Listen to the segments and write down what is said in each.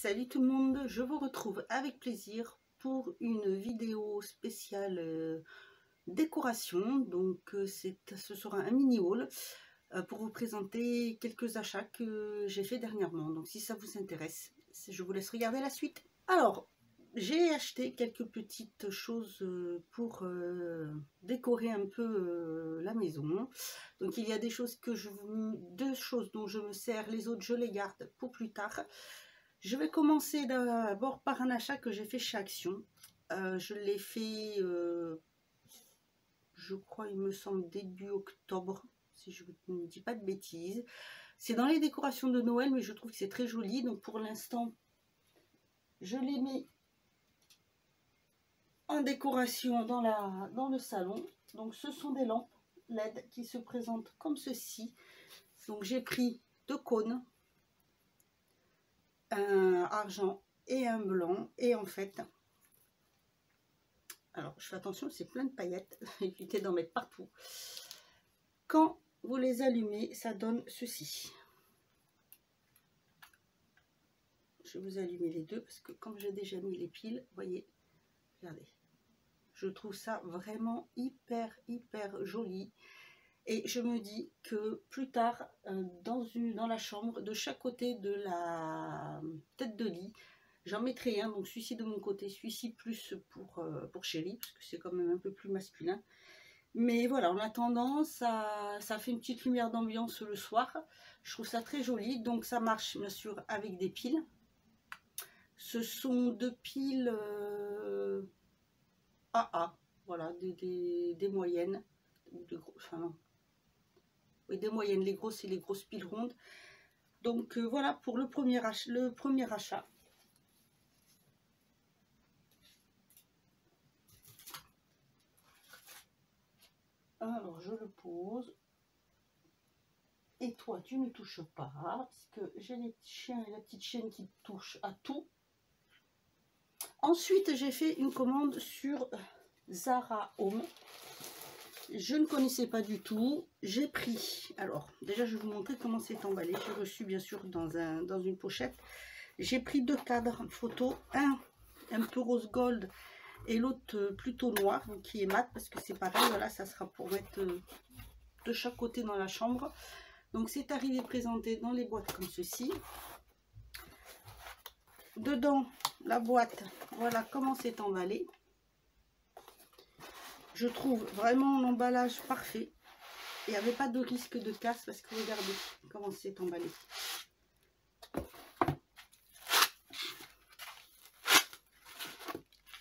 Salut tout le monde, je vous retrouve avec plaisir pour une vidéo spéciale décoration. Donc ce sera un mini haul pour vous présenter quelques achats que j'ai fait dernièrement. Donc si ça vous intéresse, je vous laisse regarder la suite. Alors, j'ai acheté quelques petites choses pour décorer un peu la maison. Donc il y a des choses deux choses dont je me sers, les autres je les garde pour plus tard. Je vais commencer d'abord par un achat que j'ai fait chez Action. Je l'ai fait, je crois, il me semble début octobre, si je ne dis pas de bêtises. C'est dans les décorations de Noël, mais je trouve que c'est très joli. Donc pour l'instant, je les mets en décoration dans le salon. Donc ce sont des lampes LED qui se présentent comme ceci. Donc j'ai pris deux cônes, un argent et un blanc, et en fait, alors je fais attention, c'est plein de paillettes, évitez d'en mettre partout. Quand vous les allumez, ça donne ceci. Je vais vous allumer les deux parce que comme j'ai déjà mis les piles, vous voyez, regardez, je trouve ça vraiment hyper joli. Et je me dis que plus tard, dans la chambre, de chaque côté de la tête de lit, j'en mettrai un. Donc celui-ci de mon côté, celui-ci plus pour Chérie, parce que c'est quand même un peu plus masculin. Mais voilà, en attendant, ça fait une petite lumière d'ambiance le soir. Je trouve ça très joli. Donc ça marche bien sûr avec des piles. Ce sont deux piles AA, voilà, des moyennes, enfin non. Oui, des moyennes, les grosses et les grosses piles rondes. Donc voilà pour le premier achat. Alors je le pose. Et toi, tu ne touches pas, parce que j'ai les petits chiens et la petite chienne qui touchent à tout. Ensuite, j'ai fait une commande sur Zara Home. Je ne connaissais pas du tout. J'ai pris, alors déjà je vais vous montrer comment c'est emballé. J'ai reçu bien sûr dans une pochette. J'ai pris deux cadres photo, un peu rose gold et l'autre plutôt noir, donc qui est mat, parce que c'est pareil, voilà, ça sera pour mettre de chaque côté dans la chambre. Donc c'est arrivé présenté dans les boîtes comme ceci. Dedans la boîte, voilà comment c'est emballé. Je trouve vraiment l'emballage parfait. Il n'y avait pas de risque de casse parce que regardez comment c'est emballé.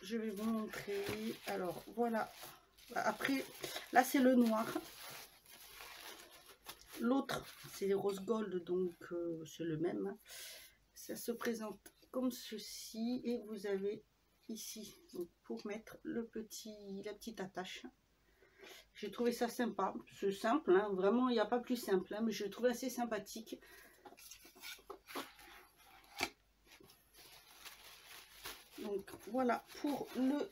Je vais vous montrer. Alors voilà. Après, là c'est le noir. L'autre c'est rose gold, donc c'est le même. Ça se présente comme ceci et vous avez ici donc, pour mettre la petite attache. J'ai trouvé ça sympa, c'est simple, hein, vraiment il n'y a pas plus simple, hein, mais je l'ai trouvé assez sympathique. Donc voilà pour le...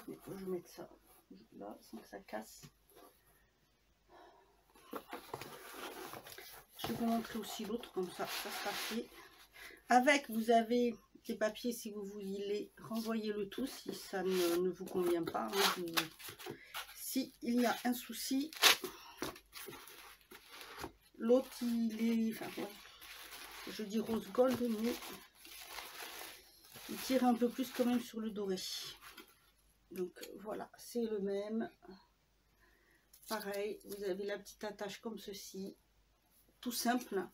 Je vais mettre ça là sans que ça casse. Je vais vous montrer aussi l'autre, comme ça sera fait. Avec, vous avez des papiers si vous voulez renvoyer le tout, si ça ne vous convient pas. Hein, si il y a un souci, l'autre il est, enfin, ouais, je dis rose gold, mais il tire un peu plus quand même sur le doré. Donc voilà, c'est le même. Pareil, vous avez la petite attache comme ceci, tout simple.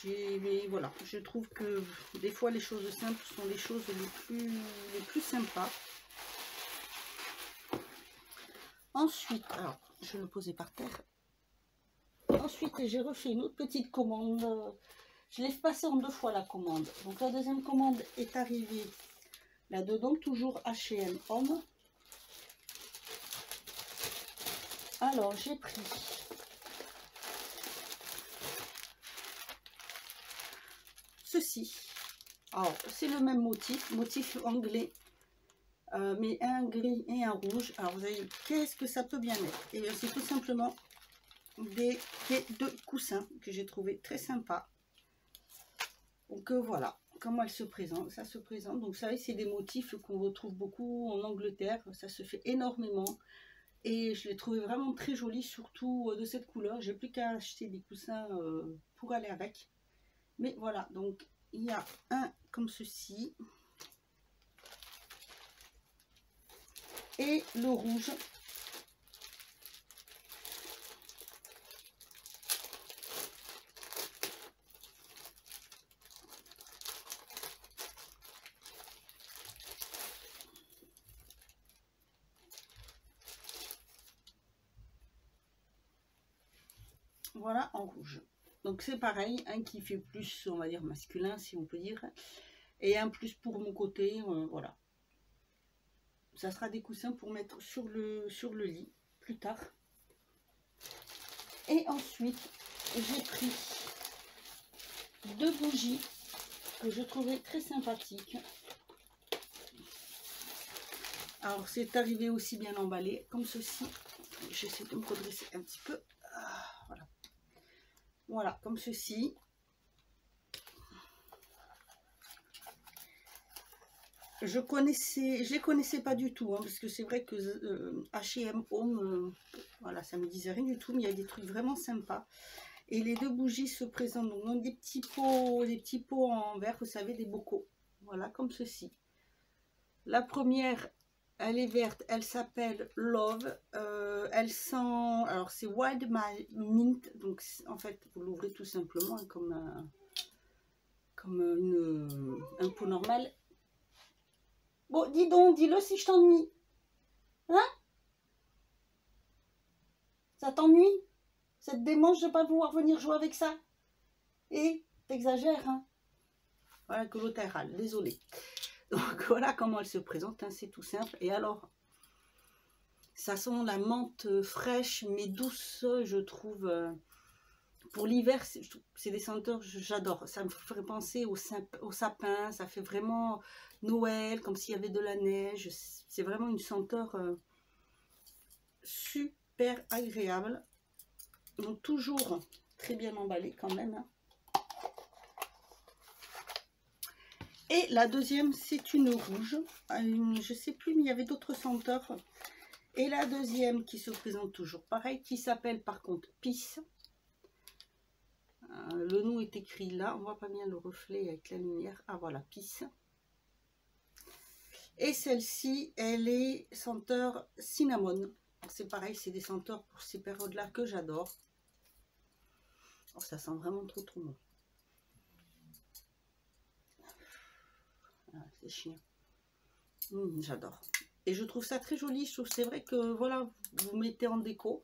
Mais voilà, je trouve que des fois les choses simples sont les choses les plus sympas. Ensuite, alors je vais le poser par terre. Ensuite, j'ai refait une autre petite commande. Je l'ai passée en deux fois la commande. Donc la deuxième commande est arrivée là-dedans, toujours H&M Homme. Alors j'ai pris ceci. Alors c'est le même motif anglais, mais un gris et un rouge. Alors vous avez, qu'est-ce que ça peut bien être? Et c'est tout simplement des quais de coussins que j'ai trouvé très sympa. Donc voilà comment elle se présente. Ça se présente. Donc vous savez, c'est des motifs qu'on retrouve beaucoup en Angleterre. Ça se fait énormément. Et je l'ai trouvé vraiment très joli, surtout de cette couleur. J'ai plus qu'à acheter des coussins pour aller avec. Mais voilà, donc il y a un comme ceci. Et le rouge. Voilà, en rouge. Donc c'est pareil, un qui fait plus, on va dire, masculin, si on peut dire. Et un plus pour mon côté, voilà. Ça sera des coussins pour mettre sur le lit, plus tard. Et ensuite, j'ai pris 2 bougies que je trouvais très sympathiques. Alors, c'est arrivé aussi bien emballé, comme ceci. J'essaie de me redresser un petit peu. Voilà. Voilà, comme ceci. Je les connaissais pas du tout, hein, parce que c'est vrai que H&M Home, voilà, ça me disait rien du tout, mais il y a des trucs vraiment sympas. Et les 2 bougies se présentent donc dans des petits pots en verre, vous savez, des bocaux. Voilà, comme ceci. La première, elle est verte, elle s'appelle Love. Elle sent, alors c'est Wild Mint, donc en fait, vous l'ouvrez tout simplement hein, comme un pot normal. Bon, dis donc, dis-le si je t'ennuie. Hein? Ça t'ennuie? Ça te démange de ne pas pouvoir venir jouer avec ça? Et t'exagères, hein? Voilà, collatéral, désolé. Donc voilà comment elle se présente, hein, c'est tout simple. Et alors, ça sent la menthe fraîche mais douce, je trouve. Pour l'hiver, c'est des senteurs, j'adore. Ça me ferait penser au sapin, ça fait vraiment Noël, comme s'il y avait de la neige. C'est vraiment une senteur super agréable. Donc toujours très bien emballé quand même. Hein. Et la deuxième, c'est une rouge. Je sais plus, mais il y avait d'autres senteurs. Et la deuxième qui se présente toujours pareil, qui s'appelle par contre Peace. Le nom est écrit là, on voit pas bien le reflet avec la lumière. Ah voilà, Peace. Et celle-ci, elle est senteur cinnamon. C'est pareil, c'est des senteurs pour ces périodes-là que j'adore. Oh, ça sent vraiment trop bon. Ah, c'est chiant. J'adore. Et je trouve ça très joli. Je trouve c'est vrai que voilà, vous mettez en déco.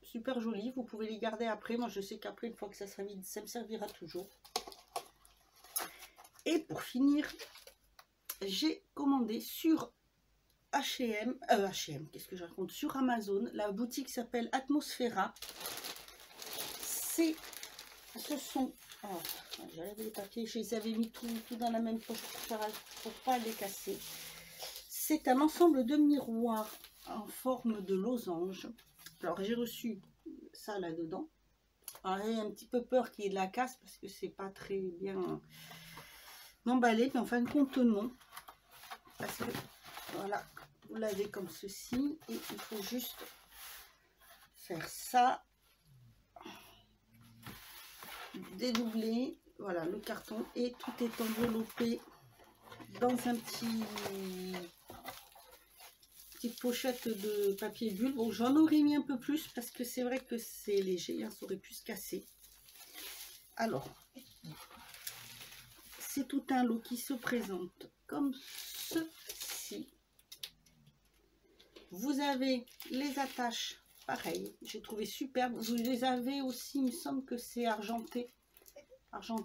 Super joli. Vous pouvez les garder après. Moi, je sais qu'après, une fois que ça sera vide, ça me servira toujours. Et pour finir, j'ai commandé sur H&M, qu'est-ce que je raconte, sur Amazon. La boutique s'appelle Atmosfera. Ce sont, oh, j'avais les papiers, je les avais mis tout dans la même poche pour pas les casser. C'est un ensemble de miroirs en forme de losange. Alors j'ai reçu ça là-dedans. Alors j'ai un petit peu peur qu'il y ait de la casse parce que c'est pas très bien emballé, mais en fin de compte non. Parce que voilà, vous l'avez comme ceci et il faut juste faire ça, dédoubler, voilà le carton et tout est enveloppé dans un petite pochette de papier bulle. Bon, j'en aurais mis un peu plus parce que c'est vrai que c'est léger, hein, ça aurait pu se casser. Alors, c'est tout un lot qui se présente comme ceci. Vous avez les attaches, pareil, j'ai trouvé superbe. Vous les avez aussi, il me semble que c'est argenté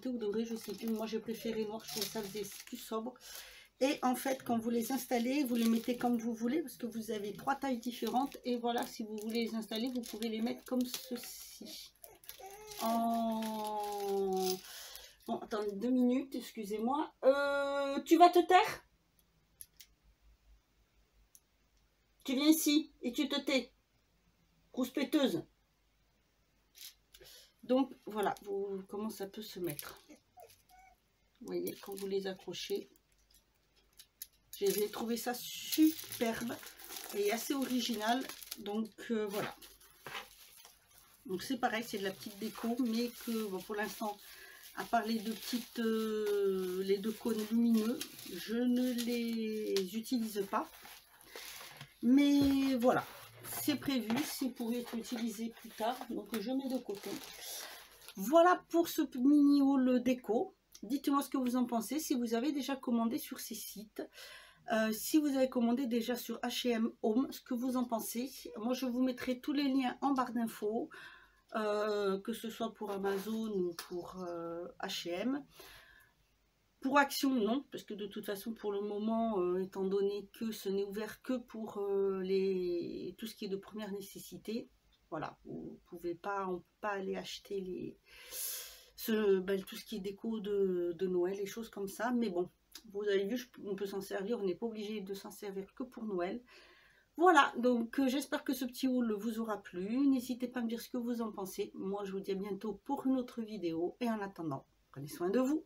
ou doré, je sais plus. Moi, j'ai préféré noir, je trouve ça faisait plus sobre. Et en fait, quand vous les installez, vous les mettez comme vous voulez, parce que vous avez 3 tailles différentes. Et voilà, si vous voulez les installer, vous pouvez les mettre comme ceci. Bon, attendez 2 minutes, excusez-moi. Tu vas te taire? Tu viens ici et tu te tais. Rouspéteuse. Donc, voilà, comment ça peut se mettre. Vous voyez, quand vous les accrochez. J'ai trouvé ça superbe et assez original. Donc voilà. Donc c'est pareil, c'est de la petite déco, mais que bon, pour l'instant, à part les deux petites, les deux cônes lumineux, je ne les utilise pas. Mais voilà, c'est prévu, c'est pour être utilisé plus tard, donc je mets de côté. Voilà pour ce mini haul déco. Dites-moi ce que vous en pensez, si vous avez déjà commandé sur ces sites. Si vous avez commandé déjà sur H&M Home, ce que vous en pensez. Moi, je vous mettrai tous les liens en barre d'infos, que ce soit pour Amazon ou pour H&M. Pour Action, non, parce que de toute façon, pour le moment, étant donné que ce n'est ouvert que pour tout ce qui est de première nécessité, voilà, vous pouvez pas, on ne peut pas aller acheter tout ce qui est déco de Noël, et choses comme ça, mais bon, vous avez vu, on peut s'en servir, on n'est pas obligé de s'en servir que pour Noël. Voilà, donc j'espère que ce petit haul vous aura plu. N'hésitez pas à me dire ce que vous en pensez. Moi, je vous dis à bientôt pour une autre vidéo. Et en attendant, prenez soin de vous.